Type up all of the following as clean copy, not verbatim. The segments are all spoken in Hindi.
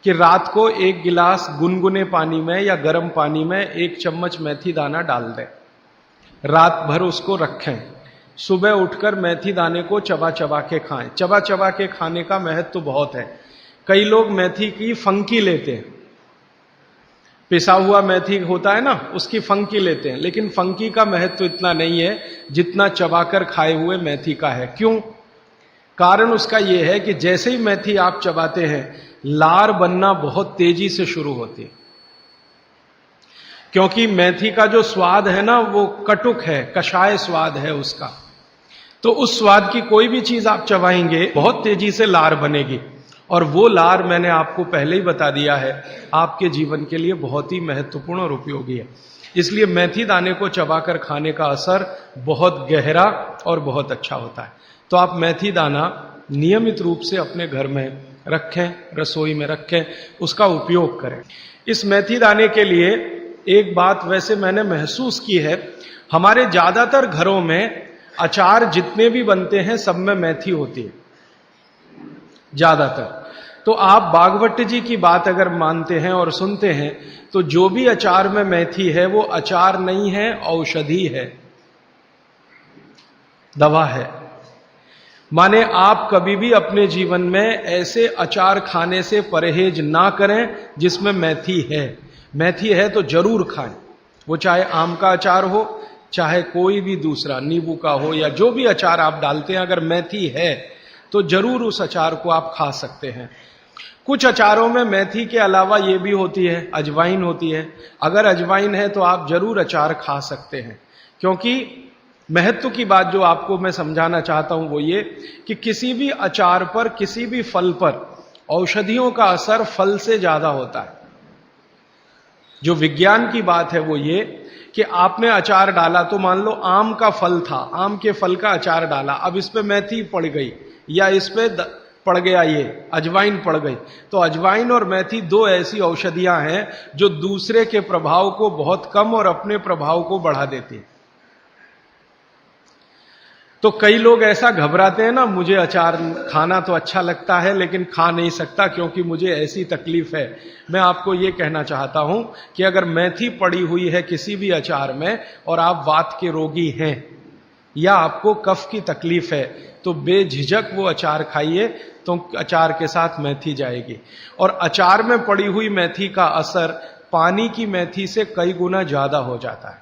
कि रात को 1 गिलास गुनगुने पानी में या गर्म पानी में 1 चम्मच मेथी दाना डाल दें, रात भर उसको रखें, सुबह उठकर मेथी दाने को चबा चबा के खाएं। चबा चबा के खाने का महत्व तो बहुत है। कई लोग मेथी की फंकी लेते हैं, पिसा हुआ मेथी होता है ना, उसकी फंकी लेते हैं, लेकिन फंकी का महत्व तो इतना नहीं है जितना चबाकर खाए हुए मेथी का है। क्यों? कारण उसका यह है कि जैसे ही मेथी आप चबाते हैं, लार बनना बहुत तेजी से शुरू होती है, क्योंकि मेथी का जो स्वाद है ना वो कटुक है, कषाय स्वाद है उसका। तो उस स्वाद की कोई भी चीज आप चबाएंगे बहुत तेजी से लार बनेगी, और वो लार मैंने आपको पहले ही बता दिया है आपके जीवन के लिए बहुत ही महत्वपूर्ण और उपयोगी है। इसलिए मेथी दाने को चबाकर खाने का असर बहुत गहरा और बहुत अच्छा होता है। तो आप मेथी दाना नियमित रूप से अपने घर में रखें, रसोई में रखें, उसका उपयोग करें। इस मेथी दाने के लिए एक बात वैसे मैंने महसूस की है, हमारे ज्यादातर घरों में अचार जितने भी बनते हैं सब में मेथी होती है, ज्यादातर। तो आप बागवट जी की बात अगर मानते हैं और सुनते हैं तो जो भी अचार में मेथी है वो अचार नहीं है, औषधि है, दवा है। माने आप कभी भी अपने जीवन में ऐसे अचार खाने से परहेज ना करें जिसमें मेथी है। मेथी है तो जरूर खाएं, वो चाहे आम का अचार हो, चाहे कोई भी दूसरा नींबू का हो, या जो भी अचार आप डालते हैं, अगर मेथी है तो जरूर उस अचार को आप खा सकते हैं। कुछ अचारों में मेथी के अलावा ये भी होती है, अजवाइन होती है। अगर अजवाइन है तो आप जरूर अचार खा सकते हैं, क्योंकि महत्व की बात जो आपको मैं समझाना चाहता हूं वो ये कि किसी भी अचार पर, किसी भी फल पर औषधियों का असर फल से ज्यादा होता है। जो विज्ञान की बात है वो ये कि आपने अचार डाला, तो मान लो आम का फल था, आम के फल का अचार डाला, अब इस पे मेथी पड़ गई या इस पे पड़ गया ये अजवाइन पड़ गई, तो अजवाइन और मेथी दो ऐसी औषधियां हैं जो दूसरे के प्रभाव को बहुत कम और अपने प्रभाव को बढ़ा देती हैं। तो कई लोग ऐसा घबराते हैं ना, मुझे अचार खाना तो अच्छा लगता है लेकिन खा नहीं सकता क्योंकि मुझे ऐसी तकलीफ है। मैं आपको ये कहना चाहता हूं कि अगर मेथी पड़ी हुई है किसी भी अचार में और आप वात के रोगी हैं या आपको कफ की तकलीफ है, तो बेझिझक वो अचार खाइए, तो अचार के साथ मेथी जाएगी। और अचार में पड़ी हुई मेथी का असर पानी की मेथी से कई गुना ज्यादा हो जाता है।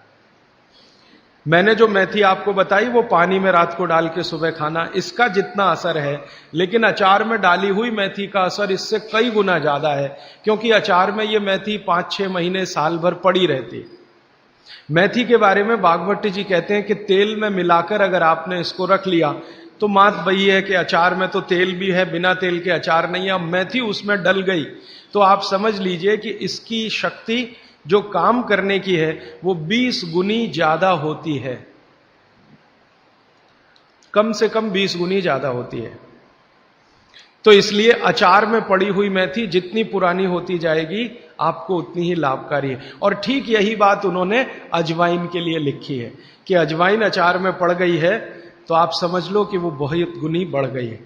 मैंने जो मेथी आपको बताई वो पानी में रात को डाल के सुबह खाना, इसका जितना असर है, लेकिन अचार में डाली हुई मेथी का असर इससे कई गुना ज्यादा है, क्योंकि अचार में ये मेथी 5-6 महीने साल भर पड़ी रहती है। मेथी के बारे में बागवट जी कहते हैं कि तेल में मिलाकर अगर आपने इसको रख लिया तो बात वही है कि अचार में तो तेल भी है, बिना तेल के अचार नहीं है। अब मेथी उसमें डल गई तो आप समझ लीजिए कि इसकी शक्ति जो काम करने की है वो 20 गुनी ज्यादा होती है, कम से कम 20 गुनी ज्यादा होती है। तो इसलिए अचार में पड़ी हुई मेथी जितनी पुरानी होती जाएगी आपको उतनी ही लाभकारी है। और ठीक यही बात उन्होंने अजवाइन के लिए लिखी है कि अजवाइन अचार में पड़ गई है तो आप समझ लो कि वो बहुत गुनी बढ़ गई है।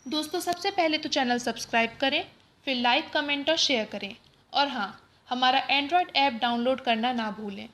दोस्तों, सबसे पहले तो चैनल सब्सक्राइब करें, फिर लाइक, कमेंट और शेयर करें, और हाँ, हमारा एंड्रॉयड ऐप डाउनलोड करना ना भूलें।